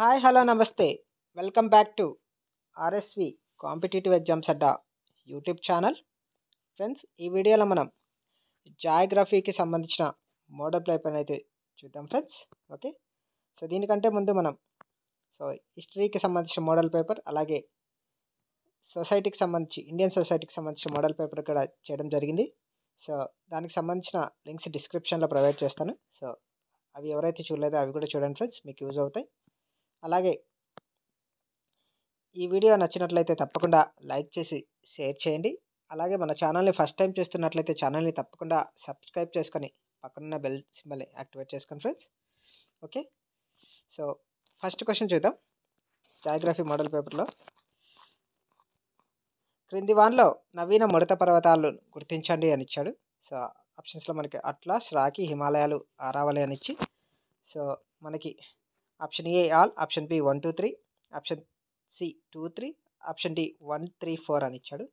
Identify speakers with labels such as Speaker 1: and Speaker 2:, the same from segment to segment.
Speaker 1: Hi hello నమస్తే. Welcome back to RSV competitive exams Adda YouTube channel. Friends, ఈ వీడియోలో మనం జాగ్రఫీకి సంబంధించిన మోడల్ పేపర్ అయితే చూద్దాం ఫ్రెండ్స్. ఓకే, సో దీనికంటే ముందు మనం హిస్టరీకి సంబంధించిన మోడల్ పేపర్, అలాగే సొసైటీకి సంబంధించి ఇండియన్ సొసైటీకి సంబంధించిన మోడల్ పేపర్ కూడా చేయడం జరిగింది. సో దానికి సంబంధించిన లింక్స్ డిస్క్రిప్షన్లో ప్రొవైడ్ చేస్తాను. సో అవి ఎవరైతే చూడలేదో అవి కూడా చూడండి ఫ్రెండ్స్, మీకు యూజ్ అవుతాయి. అలాగే ఈ వీడియో నచ్చినట్లయితే తప్పకుండా లైక్ చేసి షేర్ చేయండి. అలాగే మన ఛానల్ని ఫస్ట్ టైం చూస్తున్నట్లయితే ఛానల్ని తప్పకుండా సబ్స్క్రైబ్ చేసుకొని పక్కనున్న బెల్ సింబల్ని యాక్టివేట్ చేసుకోండి friends. Okay, so first question చూద్దాం. జాగ్రఫీ మోడల్ పేపర్లో క్రింది వాన్లో నవీన ముడత పర్వతాలను గుర్తించండి అని ఇచ్చాడు. సో ఆప్షన్స్లో మనకి అట్లాస్, రాకీ, హిమాలయాలు, ఆరావళి అని ఇచ్చి, సో మనకి option A all, option B 1 2 3, option C 2 3, option D 1 3 4 అని ఇచ్చాడు.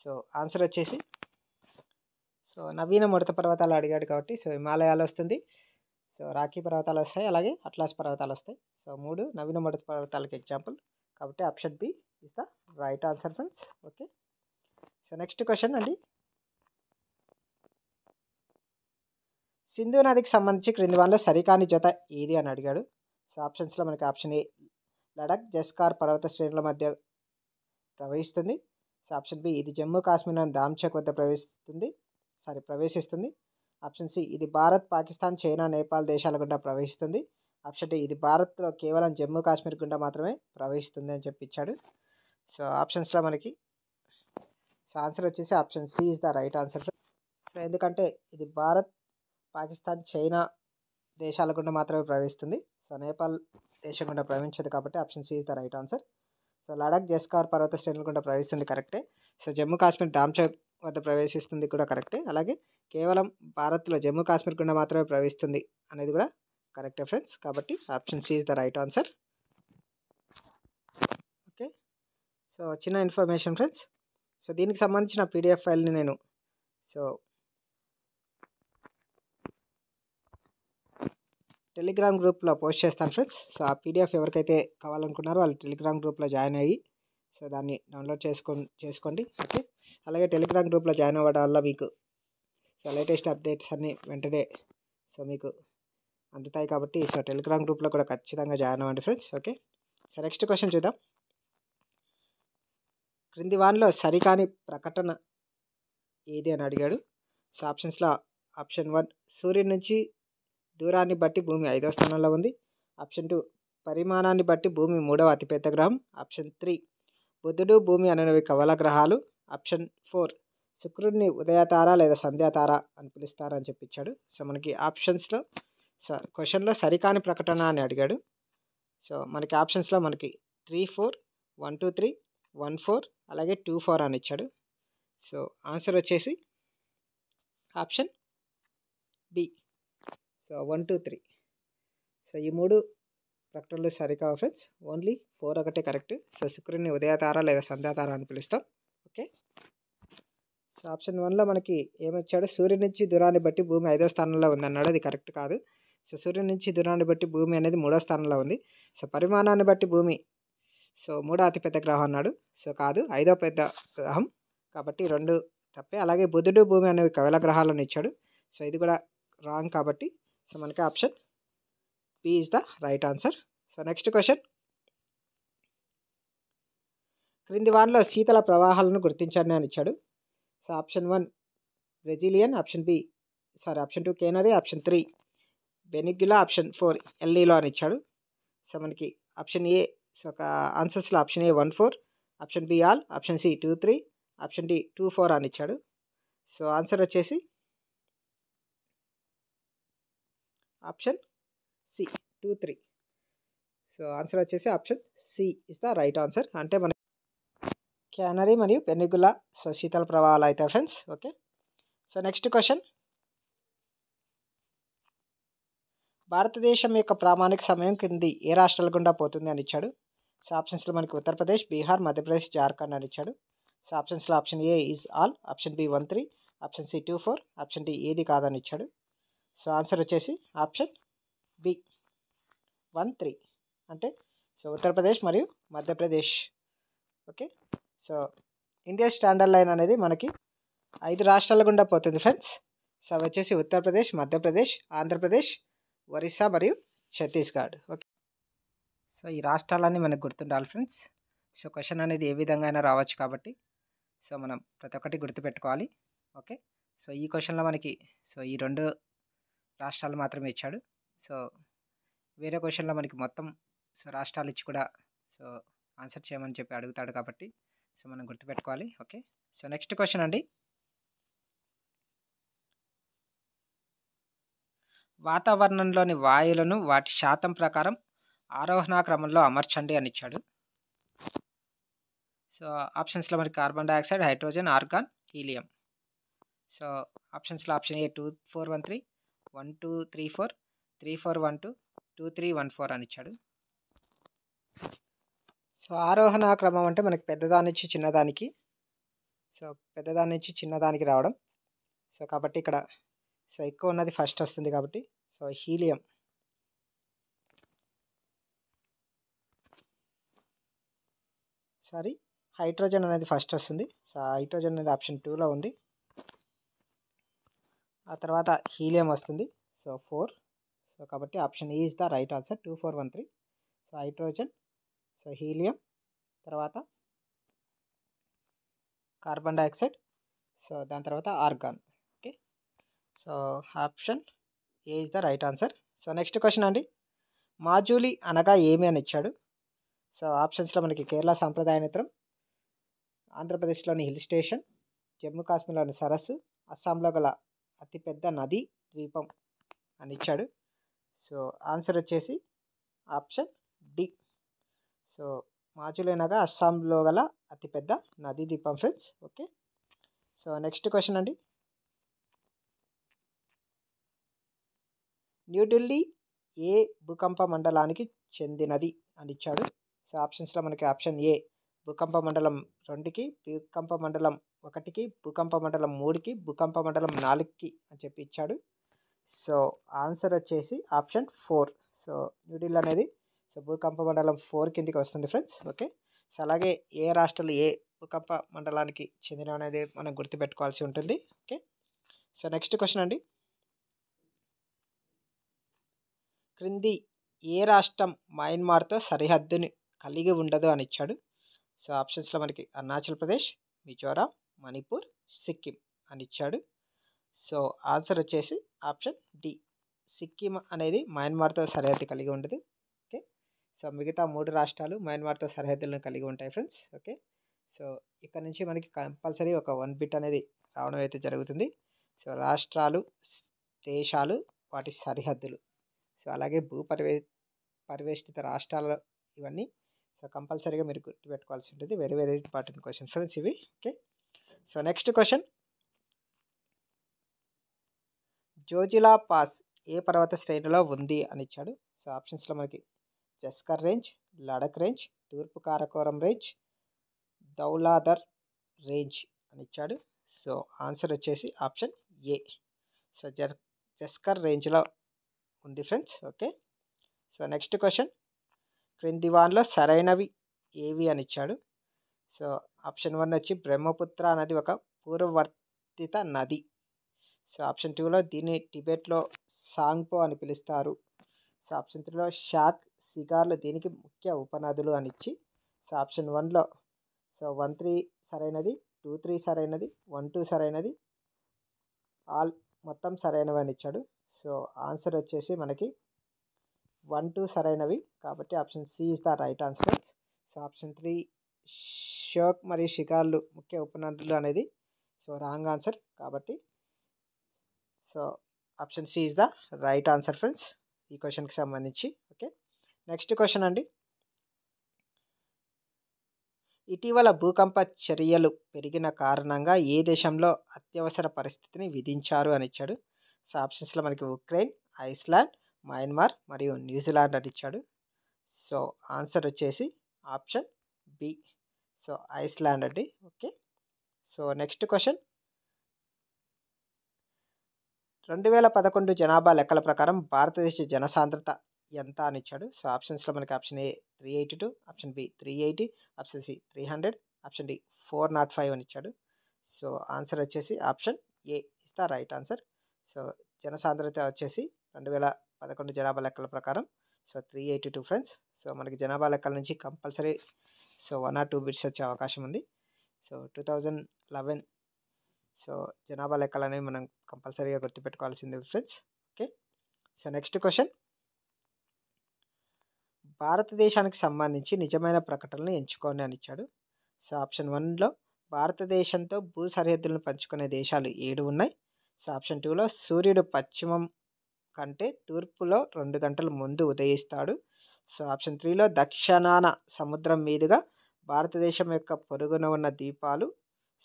Speaker 1: సో ఆన్సర్ వచ్చేసి, సో నవీన ముడత పర్వతాలు అడిగాడు కాబట్టి సో హిమాలయాలు వస్తుంది, సో రాకీ పర్వతాలు వస్తాయి, అలాగే అట్లాస్ పర్వతాలు వస్తాయి. సో 3 నవీన ముడత పర్వతాలకు ఎగ్జాంపుల్ కాబట్టి option B is the right answer friends. Okay, so next question అండి. సింధు నదికి సంబంధించి క్రింది వాన్లో సరికాని జత ఏది అని అడిగాడు. సో ఆప్షన్స్లో మనకి ఆప్షన్ ఏ లడక్ జస్కార్ పర్వత శ్రేణుల మధ్య ప్రవహిస్తుంది. సో ఆప్షన్ బి ఇది జమ్మూ కాశ్మీర్లోని దామ్చక్ వద్ద ప్రవేశిస్తుంది. ఆప్షన్ సి ఇది భారత్, పాకిస్తాన్, చైనా, నేపాల్ దేశాల గుండా ప్రవహిస్తుంది. ఆప్షన్ డి ఇది భారత్లో కేవలం జమ్మూ కాశ్మీర్ గుండా మాత్రమే ప్రవహిస్తుంది అని చెప్పి ఇచ్చాడు. సో ఆప్షన్స్లో మనకి సో ఆన్సర్ వచ్చేసి option C is the right answer. So ఎందుకంటే ఇది భారత్, పాకిస్తాన్, చైనా దేశాల గుండా మాత్రమే ప్రవహిస్తుంది. సో నేపాల్ దేశం గుండా ప్రవహించదు కాబట్టి option C is the right answer. So Ladakh Zanskar పర్వత శ్రేణుల గుండా ప్రవహిస్తుంది కరెక్టే. సో జమ్మూ కాశ్మీర్ దామ్చక్ వద్ద ప్రవేశిస్తుంది కూడా కరెక్టే. అలాగే కేవలం భారత్లో జమ్మూ కాశ్మీర్ గుండా మాత్రమే ప్రవహిస్తుంది అనేది కూడా కరెక్టే ఫ్రెండ్స్. కాబట్టి option C is the right answer. Okay, so చిన్న ఇన్ఫర్మేషన్ ఫ్రెండ్స్. సో దీనికి సంబంధించిన పీడిఎఫ్ ఫైల్ని నేను టెలిగ్రామ్ గ్రూప్లో పోస్ట్ చేస్తాను ఫ్రెండ్స్. సో ఆ పీడిఎఫ్ ఎవరికైతే కావాలనుకున్నారో వాళ్ళు టెలిగ్రామ్ గ్రూప్లో జాయిన్ అయ్యి సో దాన్ని డౌన్లోడ్ చేసుకోండి. ఓకే, అలాగే టెలిగ్రామ్ గ్రూప్లో జాయిన్ అవ్వడం వల్ల మీకు సో లేటెస్ట్ అప్డేట్స్ అన్నీ వెంటనే సో మీకు అందుతాయి కాబట్టి సో టెలిగ్రామ్ గ్రూప్లో కూడా ఖచ్చితంగా జాయిన్ అవ్వండి friends. Okay, so next question చూద్దాం. క్రింది వాన్లో సరికాని ప్రకటన ఏది అని అడిగాడు. సో ఆప్షన్స్లో ఆప్షన్ 1 సూర్యుడి నుంచి దూరాన్ని బట్టి భూమి 5వ స్థానంలో ఉంది. ఆప్షన్ 2 పరిమాణాన్ని బట్టి భూమి 3వ అతిపెద్ద గ్రహం. ఆప్షన్ 3 బుధుడు, భూమి అనేవి కవల గ్రహాలు. ఆప్షన్ 4 శుక్రుడిని ఉదయతార లేదా సంధ్యాతార అని పిలుస్తారు అని చెప్పించాడు. సో మనకి ఆప్షన్స్లో క్వశ్చన్లో సరికాని ప్రకటన అని అడిగాడు. సో మనకి ఆప్షన్స్లో మనకి 3 4, 1 2 3, 1 4 అలాగే 2 4 అని ఇచ్చాడు. సో ఆన్సర్ వచ్చేసి ఆప్షన్ బి, సో 1 2 3. సో ఈ 3 ప్రకటనలు సరికావు ఫ్రెండ్స్, ఓన్లీ 4 ఒకటే కరెక్ట్. సో శుక్రుడిని ఉదయతార లేదా సంధ్యాతార అని పిలుస్తాం. ఓకే, సో ఆప్షన్ 1లో మనకి ఏమొచ్చాడు, సూర్యుడి నుంచి దూరాన్ని బట్టి భూమి 5వ స్థానంలో ఉంది అన్నాడు. అది కరెక్ట్ కాదు. సో సూర్యుడి నుంచి దూరాన్ని బట్టి భూమి అనేది 3వ స్థానంలో ఉంది. సో పరిమాణాన్ని బట్టి భూమి సో 3వ అతిపెద్ద గ్రహం అన్నాడు. సో కాదు, 5వ పెద్ద గ్రహం కాబట్టి 2 తప్పే. అలాగే బుధుడు, భూమి అనేవి కవల గ్రహాలను ఇచ్చాడు. సో ఇది కూడా రాంగ్ కాబట్టి సో మనకి option B is the right answer. So next question. క్రింది వాన్లో శీతల ప్రవాహాలను గుర్తించండి అని ఇచ్చాడు. So option 1 Brazilian, option 2 Canary, option 3 Benguela, option 4 El Nino అని ఇచ్చాడు. సో మనకి ఆప్షన్ ఏ సో ఒక ఆన్సర్స్లో option A 1 4, option B all, option C 2 3, option D 2 4 అని ఇచ్చాడు. సో ఆన్సర్ వచ్చేసి ఆప్షన్ సి 2 3. సో ఆన్సర్ వచ్చేసి option C is the right answer. అంటే మన క్యానరీ మరియు పెనిగులా సో శీతల ప్రవాహాలు అయితే friends. Okay, so next question. భారతదేశం యొక్క ప్రామాణిక సమయం కింది ఏ రాష్ట్రాల గుండా పోతుంది అని ఇచ్చాడు. సో ఆప్షన్స్లో మనకి ఉత్తరప్రదేశ్, బీహార్, మధ్యప్రదేశ్, జార్ఖండ్ అని ఇచ్చాడు. సో ఆప్షన్స్లో option A is all, option B 1 3, option C 2 4, option D ఏది కాదని ఇచ్చాడు. సో ఆన్సర్ వచ్చేసి ఆప్షన్ బి 1 3. అంటే సో ఉత్తరప్రదేశ్ మరియు Madhya Pradesh. Okay. So India standard line అనేది మనకి 5 రాష్ట్రాల గుండా పోతుంది ఫ్రెండ్స్. సో అవి వచ్చేసి ఉత్తరప్రదేశ్, మధ్యప్రదేశ్, ఆంధ్రప్రదేశ్, ఒరిస్సా మరియు ఛత్తీస్గఢ్. ఓకే. సో ఈ రాష్ట్రాలన్నీ మనకు గుర్తుండాలి ఫ్రెండ్స్. సో క్వశ్చన్ అనేది ఏ విధంగా అయినా రావచ్చు కాబట్టి సో మనం ప్రతి ఒక్కటి గుర్తుపెట్టుకోవాలి. ఓకే. సో ఈ క్వశ్చన్లో మనకి సో ఈ 2 రాష్ట్రాలు మాత్రమే ఇచ్చాడు. సో వేరే క్వశ్చన్లో మనకి మొత్తం సో రాష్ట్రాలు ఇచ్చి కూడా సో ఆన్సర్ చేయమని చెప్పి అడుగుతాడు కాబట్టి సో మనం గుర్తుపెట్టుకోవాలి. ఓకే. సో నెక్స్ట్ క్వశ్చన్ అండి, వాతావరణంలోని వాయువులను వాటి శాతం ప్రకారం ఆరోహణ క్రమంలో అమర్చండి అని ఇచ్చాడు. సో ఆప్షన్స్లో మనకి carbon dioxide, hydrogen, organ, helium. So ఆప్షన్స్లో ఆప్షన్ ఏ 2413, 1234, 3412, 2314 అని ఇచ్చాడు. సో ఆరోహణ క్రమం అంటే మనకి పెద్దదాని నుంచి చిన్నదానికి సో పెద్దదాని నుంచి చిన్నదానికి రావడం. సో కాబట్టి ఇక్కడ సో ఎక్కువ ఉన్నది ఫస్ట్ వస్తుంది కాబట్టి సో హీలియం. సారీ, హైడ్రోజన్ అనేది ఫస్ట్ వస్తుంది. సో హైడ్రోజన్ అనేది ఆప్షన్ 2లో ఉంది. ఆ తర్వాత హీలియం వస్తుంది. సో 4. సో కాబట్టి option A is the right answer, 2413. So hydrogen, so helium, తర్వాత కార్బన్ డైఆక్సైడ్, సో దాని తర్వాత organ. Okay. So option A is the right answer. So next question అండి, మాజూలి అనగా ఏమి అని ఇచ్చాడు. సో ఆప్షన్స్లో మనకి కేరళ సాంప్రదాయ నృత్యం, ఆంధ్రప్రదేశ్లోని హిల్ స్టేషన్, జమ్మూ కాశ్మీర్లోని సరస్సు, అస్సాంలో గల అతిపెద్ద నది ద్వీపం అని ఇచ్చాడు. సో ఆన్సర్ వచ్చేసి ఆప్షన్ డి. సో మాజులి అనగా అస్సాంలో గల అతిపెద్ద నదీ ద్వీపం friends. Okay. So next question అండి, న్యూఢిల్లీ ఏ భూకంప మండలానికి చెందినది అని ఇచ్చాడు. సో ఆప్షన్స్లో మనకి ఆప్షన్ ఏ భూకంప మండలం 2కి, భూకంప మండలం 1కి, భూకంప మండలం 3కి, భూకంప మండలం 4కి అని చెప్పి ఇచ్చాడు. సో ఆన్సర్ వచ్చేసి ఆప్షన్ 4. సో న్యూఢిల్లీ అనేది సో భూకంప మండలం 4 కిందికి వస్తుంది ఫ్రెండ్స్. ఓకే. సో అలాగే ఏ రాష్ట్రాలు ఏ భూకంప మండలానికి చెందిన అనేది మనం గుర్తుపెట్టుకోవాల్సి ఉంటుంది. ఓకే. సో నెక్స్ట్ క్వశ్చన్ అండి, క్రింది ఏ రాష్ట్రం మయన్మార్తో సరిహద్దుని కలిగి ఉండదు అని ఇచ్చాడు. సో ఆప్షన్స్లో మనకి అరుణాచల్ ప్రదేశ్, మిజోరాం, మణిపూర్, సిక్కిం అని ఇచ్చాడు. సో ఆన్సర్ వచ్చేసి ఆప్షన్ డి, సిక్కిం అనేది మయన్మార్తో సరిహద్దు కలిగి ఉండదు. ఓకే. సో మిగతా 3 రాష్ట్రాలు మయన్మార్తో సరిహద్దులను కలిగి ఉంటాయి ఫ్రెండ్స్. ఓకే. సో ఇక్కడ నుంచి మనకి కంపల్సరీ ఒక 1 బిట్ అనేది రావడం అయితే జరుగుతుంది. సో రాష్ట్రాలు, దేశాలు, వాటి సరిహద్దులు, సో అలాగే పరివేష్టిత రాష్ట్రాలు, ఇవన్నీ సో కంపల్సరీగా మీరు గుర్తుపెట్టుకోవాల్సి ఉంటుంది. Very very important question friends ఇవి. Okay. So next question, Zojila pass ఏ పర్వత శ్రేణిలో ఉంది అని ఇచ్చాడు. సో ఆప్షన్స్లో మనకి జస్కర్ రేంజ్, లడక్ రేంజ్, తూర్పు కారకోరం రేంజ్, దౌలాధర్ రేంజ్ అని ఇచ్చాడు. సో ఆన్సర్ వచ్చేసి ఆప్షన్ ఏ. సో జస్కర్ రేంజ్లో ఉంది friends. Okay. So next question, క్రింది వాన్లో సరైనవి ఏవి అని ఇచ్చాడు. సో ఆప్షన్ 1 వచ్చి బ్రహ్మపుత్ర నది ఒక పూర్వవర్తిత నది. సో ఆప్షన్ 2లో దీన్ని టిబెట్లో సాంగ్పో అని పిలుస్తారు. సో ఆప్షన్ 3లో షాక్, సిగార్లు దీనికి ముఖ్య ఉపనదులు అని ఇచ్చి, సో ఆప్షన్ 1లో సో 1-3 సరైనది, 2-3 సరైనది, 1-2 సరైనది, ఆల్ మొత్తం సరైనవి అని ఇచ్చాడు. సో ఆన్సర్ వచ్చేసి మనకి 1-2 సరైనవి కాబట్టి option C is the right answer. So option 3 Shyok మరియు షికార్లు ముఖ్య ఉపనదులు అనేది సో రాంగ్ ఆన్సర్ కాబట్టి so option C is the right answer friends ఈ క్వశ్చన్కి సంబంధించి. ఓకే. నెక్స్ట్ క్వశ్చన్ అండి, ఇటీవల భూకంప చర్యలు పెరిగిన కారణంగా ఏ దేశంలో అత్యవసర పరిస్థితిని విధించారు అని ఇచ్చాడు. సో ఆప్షన్స్లో మనకి ఉక్రెయిన్, ఐస్లాండ్, మయన్మార్ మరియు న్యూజిలాండ్ అని ఇచ్చాడు. సో ఆన్సర్ వచ్చేసి ఆప్షన్ బి, సో ఐస్లాండ్ అండి. ఓకే. సో నెక్స్ట్ క్వశ్చన్, 2011 జనాభా లెక్కల ప్రకారం భారతదేశ జనసాంద్రత ఎంత అని ఇచ్చాడు. సో ఆప్షన్స్లో మనకి option A 382, option B 380, option C 300, option D 405 అని ఇచ్చాడు. సో ఆన్సర్ వచ్చేసి option A is the right answer. So జనసాంద్రత వచ్చేసి 2011 జనాభా లెక్కల ప్రకారం సో 382 ఫ్రెండ్స్. సో మనకి జనాభా లెక్కల నుంచి కంపల్సరీ సో 1 or 2 బిట్స్ వచ్చే అవకాశం ఉంది. సో 2011 సో జనాభా లెక్కలు అనేవి మనం కంపల్సరీగా గుర్తుపెట్టుకోవాల్సింది friends. Okay, so next question, భారతదేశానికి సంబంధించి నిజమైన ప్రకటనలు ఎంచుకోండి అని ఇచ్చాడు. సో ఆప్షన్ 1లో భారతదేశంతో భూ సరిహద్దులను పంచుకునే దేశాలు 7 ఉన్నాయి. సో ఆప్షన్ 2లో సూర్యుడు పశ్చిమం కంటే తూర్పులో 2 గంటల ముందు ఉదయిస్తాడు. సో ఆప్షన్ 3లో దక్షిణాన సముద్రం మీదుగా భారతదేశం యొక్క పొరుగున ఉన్న ద్వీపాలు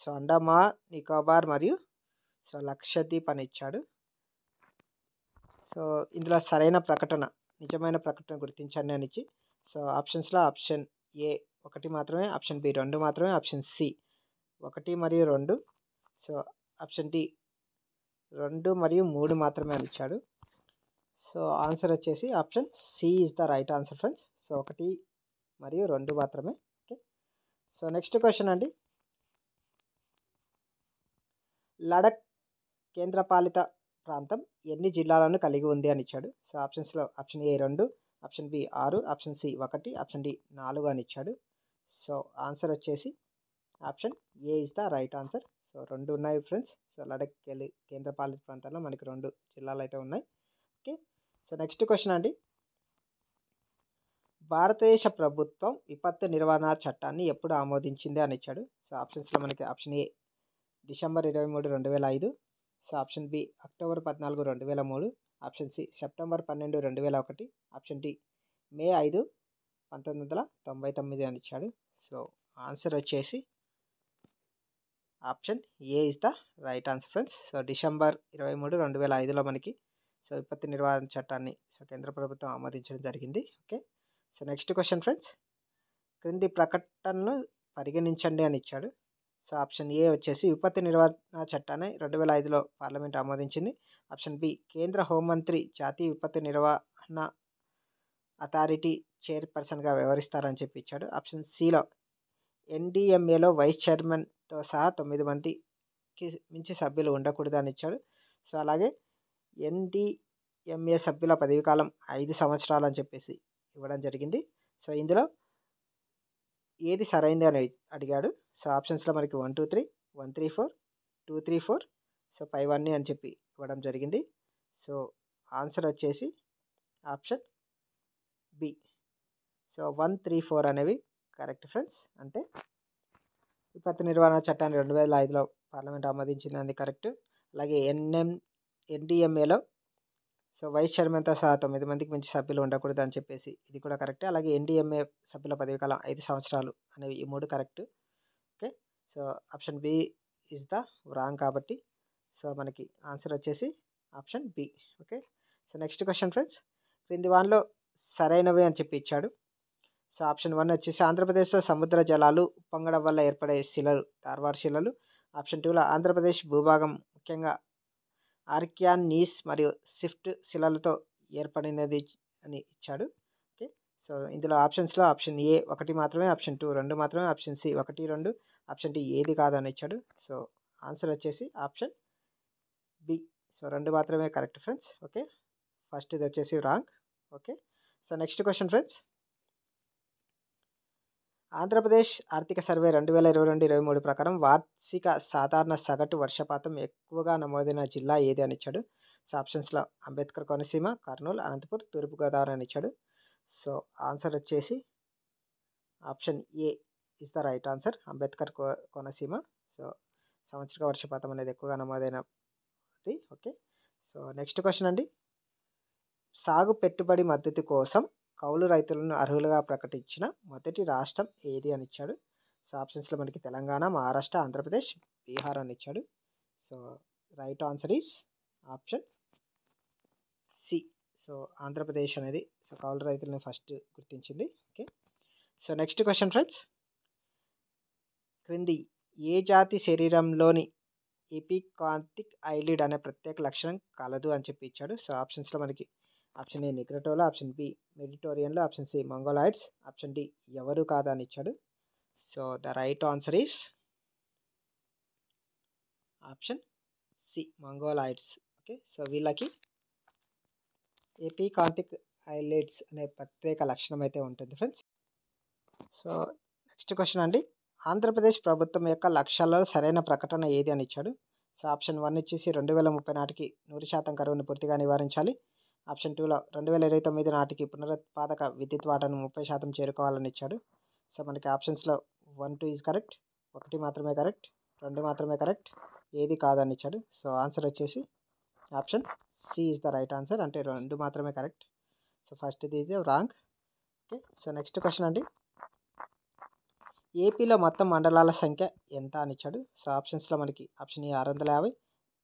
Speaker 1: సో అండమాన్ నికోబార్ మరియు సో లక్షద్వీప్ అని ఇచ్చాడు. సో ఇందులో సరైన ప్రకటన నిజమైన ప్రకటన గుర్తించండి అని ఇచ్చి సో ఆప్షన్స్లో ఆప్షన్ ఏ 1 మాత్రమే, ఆప్షన్ బి 2 మాత్రమే, ఆప్షన్ సి 1 మరియు 2, సో ఆప్షన్ డి 2 మరియు 3 మాత్రమే అని ఇచ్చాడు. సో ఆన్సర్ వచ్చేసి option C is the right answer friends. So 1 మరియు 2 మాత్రమే. ఓకే, సో నెక్స్ట్ క్వశ్చన్ అండి, లడక్ కేంద్రపాలిత ప్రాంతం ఎన్ని జిల్లాలను కలిగి ఉంది అని ఇచ్చాడు. సో ఆప్షన్స్లో option A 2, option B 6, option C 1, option D 4 అని ఇచ్చాడు. సో ఆన్సర్ వచ్చేసి option A is the right answer. So 2 ఉన్నాయి ఫ్రెండ్స్. సో లడక్ కేంద్రపాలిత ప్రాంతాల్లో మనకి 2 జిల్లాలు అయితే ఉన్నాయి. ఓకే, సో నెక్స్ట్ క్వశ్చన్ అండి, భారతదేశ ప్రభుత్వం విపత్తు నిర్వహణ చట్టాన్ని ఎప్పుడు ఆమోదించింది అని ఇచ్చాడు. సో ఆప్షన్స్లో మనకి option A December 23, 2005, so option B October 14, 2003, option C September 12, 2001, option D May 5, 1999 అని ఇచ్చాడు. సో ఆన్సర్ వచ్చేసి option A is the right answer friends. So December 23, 2005లో మనకి సో విపత్తు నిర్వహణ చట్టాన్ని సో కేంద్ర ప్రభుత్వం ఆమోదించడం జరిగింది. Okay, so next question friends, క్రింది ప్రకటనను పరిగణించండి అని ఇచ్చాడు. సో ఆప్షన్ ఏ వచ్చేసి విపత్తు నిర్వహణ చట్టాన్ని 2005లో పార్లమెంట్ ఆమోదించింది. ఆప్షన్ బి కేంద్ర హోంమంత్రి జాతీయ విపత్తు నిర్వహణ అథారిటీ చైర్పర్సన్గా వ్యవహరిస్తారని చెప్పి ఇచ్చాడు. ఆప్షన్ సిలో ఎన్డీఎంఏలో వైస్ చైర్మన్తో సహా 9 మందికి మించి సభ్యులు ఉండకూడదు అని ఇచ్చాడు. సో అలాగే ఎన్డీఎంఏ సభ్యుల పదవీకాలం 5 సంవత్సరాలు అని చెప్పేసి ఇవ్వడం జరిగింది. సో ఇందులో ఏది సరైంది అని అడిగాడు. సో ఆప్షన్స్లో మనకి 1, 2, 3, 1, 3, 4, 2, 3, 4, సో 5 అన్నీ అని చెప్పి ఇవ్వడం జరిగింది. సో ఆన్సర్ వచ్చేసి ఆప్షన్ బి. సో 1, 3, 4 అనేవి కరెక్ట్ ఫ్రెండ్స్. అంటే విపత్తు నిర్వహణ చట్టాన్ని 2005లో పార్లమెంట్ ఆమోదించింది, అది కరెక్ట్. అలాగే ఎన్డీఎంఏలో సో వైస్ చైర్మన్తో సహా 9 మందికి మించి సభ్యులు ఉండకూడదు అని చెప్పేసి ఇది కూడా కరెక్టే. అలాగే ఎన్డీఎంఏ సభ్యుల పదవీకాలం 5 సంవత్సరాలు అనేవి ఈ 3 correct. Okay, so option B is the wrong కాబట్టి సో మనకి ఆన్సర్ వచ్చేసి option B. Okay, so next question friends, క్రింది వానిలో సరైనవి అని చెప్పి ఇచ్చాడు. సో ఆప్షన్ 1 వచ్చేసి ఆంధ్రప్రదేశ్లో సముద్ర జలాలు ఉప్పొంగడం వల్ల ఏర్పడే శిలలు తార్వార్ శిలలు. ఆప్షన్ 2లో ఆంధ్రప్రదేశ్ భూభాగం ముఖ్యంగా ఆర్కియాన్ నీస్ మరియు సిఫ్ట్ శిలలతో ఏర్పడినది అని ఇచ్చాడు. ఓకే, సో ఇందులో ఆప్షన్స్లో ఆప్షన్ ఏ 1 మాత్రమే, ఆప్షన్ 2 2 మాత్రమే, ఆప్షన్ సి 1, 2, ఆప్షన్ డి ఏది కాదు అని ఇచ్చాడు. సో ఆన్సర్ వచ్చేసి ఆప్షన్ బి. సో 2 మాత్రమే కరెక్ట్ ఫ్రెండ్స్. ఓకే, ఫస్ట్ ఇది వచ్చేసి wrong. Okay, so next question friends, Andhra Pradesh ఆర్థిక సర్వే 2022-23 ప్రకారం వార్షిక సాధారణ సగటు వర్షపాతం ఎక్కువగా నమోదైన జిల్లా ఏది అని ఇచ్చాడు. సో ఆప్షన్స్లో అంబేద్కర్ కోనసీమ, కర్నూలు, అనంతపూర్, తూర్పుగోదావరి అని ఇచ్చాడు. సో ఆన్సర్ వచ్చేసి option A is the right answer, Ambedkar Konaseema. So సంవత్సరిక వర్షపాతం అనేది ఎక్కువగా నమోదైనది. ఓకే, సో నెక్స్ట్ క్వశ్చన్ అండి, సాగు పెట్టుబడి మద్దతు కోసం కౌలు రైతులను అర్హులుగా ప్రకటించిన మొదటి రాష్ట్రం ఏది అని ఇచ్చాడు. సో ఆప్షన్స్లో మనకి తెలంగాణ, మహారాష్ట్ర, ఆంధ్రప్రదేశ్, బీహార్ అని ఇచ్చాడు. So right answer is option C. So Andhra Pradesh అనేది సో కౌలు రైతులను ఫస్ట్ గుర్తించింది. Okay, so next question friends, క్రింది ఏ జాతి శరీరంలోని ఎపికాంతిక్ ఐలిడ్ అనే ప్రత్యేక లక్షణం కలదు అని చెప్పి ఇచ్చాడు. సో ఆప్షన్స్లో మనకి ఆప్షన్ ఏ నిగ్రటోలో, ఆప్షన్ బి మెడిటోరియన్లో, option C Mongoloids, option D ఎవరు కాదా అని ఇచ్చాడు. So the right answer is option C Mongoloids. Okay, so వీళ్ళకి ఎపికాంతిక్ ఐలైడ్స్ అనే ప్రత్యేక లక్షణం అయితే ఉంటుంది ఫ్రెండ్స్. సో నెక్స్ట్ క్వశ్చన్ అండి, ఆంధ్రప్రదేశ్ ప్రభుత్వం యొక్క లక్ష్యాలలో సరైన ప్రకటన ఏది అని ఇచ్చాడు. సో ఆప్షన్ 1 వచ్చేసి 2030 నాటికి 100% కరువును పూర్తిగా నివారించాలి. ఆప్షన్ 2లో 2029 నాటికి పునరుత్పాదక విద్యుత్ వాటాను 30% చేరుకోవాలని ఇచ్చాడు. సో మనకి ఆప్షన్స్లో 1, 2 ఈజ్ కరెక్ట్, 1 మాత్రమే కరెక్ట్, 2 మాత్రమే కరెక్ట్, ఏది కాదని ఇచ్చాడు. సో ఆన్సర్ వచ్చేసి option C is the right answer, అంటే 2 మాత్రమే కరెక్ట్. సో ఫస్ట్ ఇది wrong. Okay, so next question అండి, ఏపీలో మొత్తం మండలాల సంఖ్య ఎంత అని ఇచ్చాడు. సో ఆప్షన్స్లో మనకి option A 650,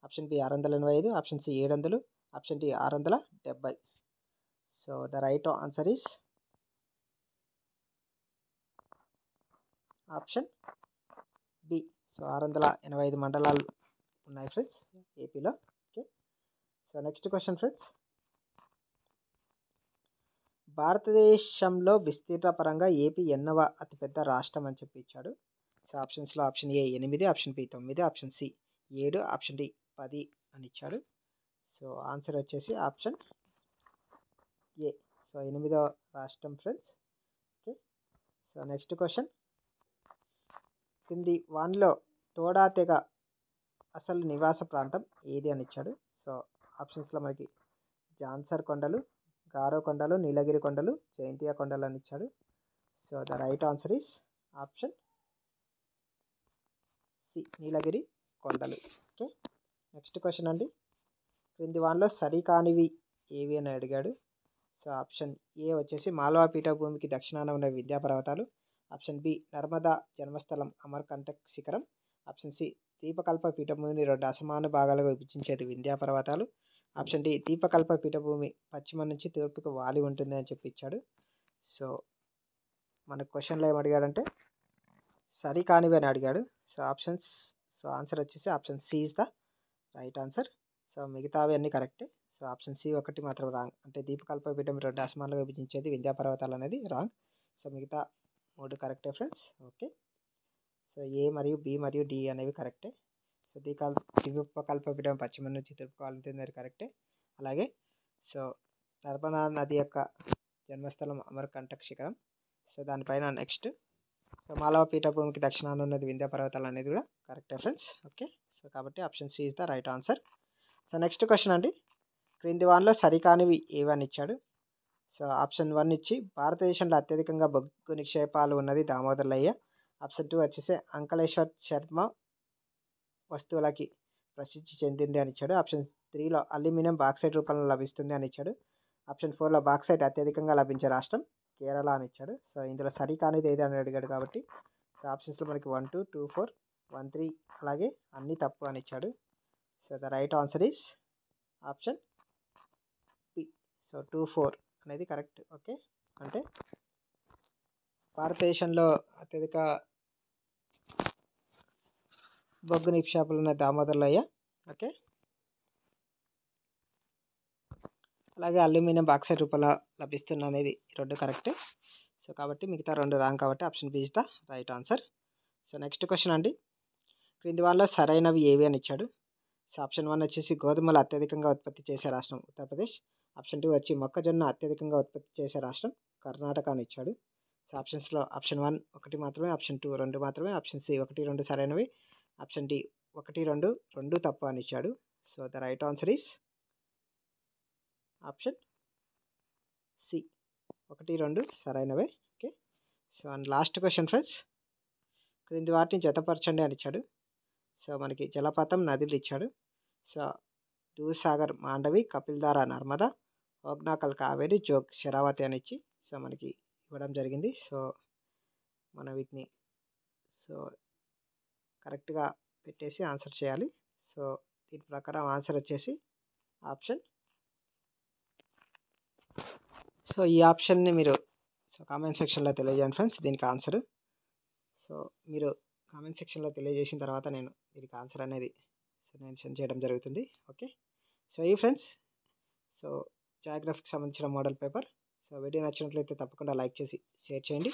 Speaker 1: option B 685, option C 700, option D 670. So the right answer is option B. So 685 మండలాలు ఉన్నాయి ఫ్రెండ్స్ ఏపీలో. Okay, so next question friends, భారతదేశంలో విస్తీర్ణ పరంగా ఏపీ ఎన్నవ అతిపెద్ద రాష్ట్రం అని చెప్పి ఇచ్చాడు. సో ఆప్షన్స్లో option A 8, option B 9, option C 7, option D 10 అని ఇచ్చాడు. సో ఆన్సర్ వచ్చేసి ఆప్షన్ ఏ. సో 8వ రాష్ట్రం friends. Okay, so next question, కింది వాన్లో తోడా తెగ అసలు నివాస ప్రాంతం ఏది అని ఇచ్చాడు. సో ఆప్షన్స్లో మనకి జాన్సర్ కొండలు, గారో కొండలు, నీలగిరి కొండలు, జయంతియా కొండలు అని ఇచ్చాడు. So the right answer is option C Nilgiri కొండలు. ఓకే, నెక్స్ట్ క్వశ్చన్ అండి, క్రింది వాన్లో సరికానివి ఏవి అని అడిగాడు. సో ఆప్షన్ ఏ వచ్చేసి మాల్వా పీఠభూమికి దక్షిణాన ఉన్న విద్యాపర్వతాలు, ఆప్షన్ బి నర్మదా జన్మస్థలం అమర్కంటక్ శిఖరం, ఆప్షన్ సి దీపకల్ప పీఠభూమిని 2 అసమాన భాగాలుగా విభజించేది వింధ్యాపర్వతాలు, ఆప్షన్ డి దీపకల్ప పీఠభూమి పశ్చిమ నుంచి తూర్పుకు వాలి ఉంటుంది అని చెప్పి ఇచ్చాడు. సో మన క్వశ్చన్లో ఏమడిగాడంటే సరికానివి అని అడిగాడు. సో ఆన్సర్ వచ్చేసి option C is the right answer. So మిగతావి అన్నీ కరెక్టే. సో ఆప్షన్ సి ఒకటి మాత్రం రాంగ్, అంటే దీపకల్ప పీఠం 2 అసమానాలుగా విభజించేది వింధ్యాపర్వతాలు అనేది రాంగ్. సో మిగతా 3 కరెక్టే ఫ్రెండ్స్. ఓకే, సో ఏ మరియు బి మరియు డి అనేవి కరెక్టే. సో దీపకల్ప పీఠం పశ్చిమ నుంచి తూర్పుకు వాలుతుంది అది కరెక్టే. అలాగే సో నర్మదా నది యొక్క జన్మస్థలం అమర్కంటక్ శిఖరం, సో దానిపైన నెక్స్ట్ సో మాలవ పీఠభూమికి దక్షిణాన ఉన్నది వింధ్యాపర్వతాలు అనేది కూడా కరెక్టే ఫ్రెండ్స్. ఓకే, సో కాబట్టి option C is the right answer. So next question అండి, క్రింది వాన్లో సరికానివి ఏవని ఇచ్చాడు. సో ఆప్షన్ 1 ఇచ్చి భారతదేశంలో అత్యధికంగా బొగ్గు నిక్షేపాలు ఉన్నది దామోదర్లయ్య, ఆప్షన్ 2 వచ్చేసి అంకలేశ్వర్ శర్మ వస్తువులకి ప్రసిద్ధి చెందింది అని ఇచ్చాడు, ఆప్షన్ 3లో అల్యూమినియం బాక్సైట్ రూపంలో లభిస్తుంది అని ఇచ్చాడు, ఆప్షన్ 4లో బాక్సైట్ అత్యధికంగా లభించే రాష్ట్రం కేరళ అని ఇచ్చాడు. సో ఇందులో సరికానిది ఏది అని అడిగాడు కాబట్టి సో ఆప్షన్స్లో మనకి 1, 2, 2, 4, 1, 3 అలాగే అన్నీ తప్పు అని ఇచ్చాడు. So the right answer is option B. So 2, 4 అనేది కరెక్ట్. ఓకే, అంటే భారతదేశంలో అత్యధిక బొగ్గు నిక్షేపాలు ఉన్న దామోదర్లయ్య. ఓకే, అలాగే అల్యూమినియం బాక్సైట్ రూపంలో లభిస్తుంది అనేది 2 కరెక్ట్. సో కాబట్టి మిగతా 2 రాంగ్, కాబట్టి option B is the right answer. So next question అండి, క్రింది వాళ్ళలో సరైనవి ఏవి అని ఇచ్చాడు. సో ఆప్షన్ 1 వచ్చేసి గోధుమలు అత్యధికంగా ఉత్పత్తి చేసే రాష్ట్రం ఉత్తరప్రదేశ్, ఆప్షన్ 2 వచ్చి మొక్కజొన్న అత్యధికంగా ఉత్పత్తి చేసే రాష్ట్రం కర్ణాటక అని ఇచ్చాడు. సో ఆప్షన్స్లో ఆప్షన్ 1 1 మాత్రమే, ఆప్షన్ 2 2 మాత్రమే, ఆప్షన్ సి 1, 2 సరైనవి, ఆప్షన్ డి 1, 2 తప్పు అని ఇచ్చాడు. So the right answer is option C 1, 2 సరైనవే. Okay, so and last question friends, క్రింది వాటిని జతపరచండి అని ఇచ్చాడు. సో మనకి జలపాతం నదులు ఇచ్చాడు. సో దూద్సాగర్ మాండవి, కపిల్ధార నర్మదా, ఓగ్నాకల్ కావేరి, జోగ్ శరావతి అని ఇచ్చి సో మనకి ఇవ్వడం జరిగింది. సో మనం వీటిని సో కరెక్ట్గా పెట్టేసి ఆన్సర్ చేయాలి. సో దీని ప్రకారం ఆన్సర్ వచ్చేసి ఆప్షన్. సో ఈ ఆప్షన్ని మీరు సో కామెంట్ సెక్షన్లో తెలియజేయండి ఫ్రెండ్స్ దీనికి ఆన్సర్. సో మీరు కామెంట్ సెక్షన్లో తెలియజేసిన తర్వాత నేను దీనికి ఆన్సర్ అనేది సో నేను సెండ్ చేయడం జరుగుతుంది. ఓకే, సో ఈ ఫ్రెండ్స్ సో జాగ్రఫీకి సంబంధించిన మోడల్ పేపర్. సో వీడియో నచ్చినట్లయితే తప్పకుండా లైక్ చేసి షేర్ చేయండి.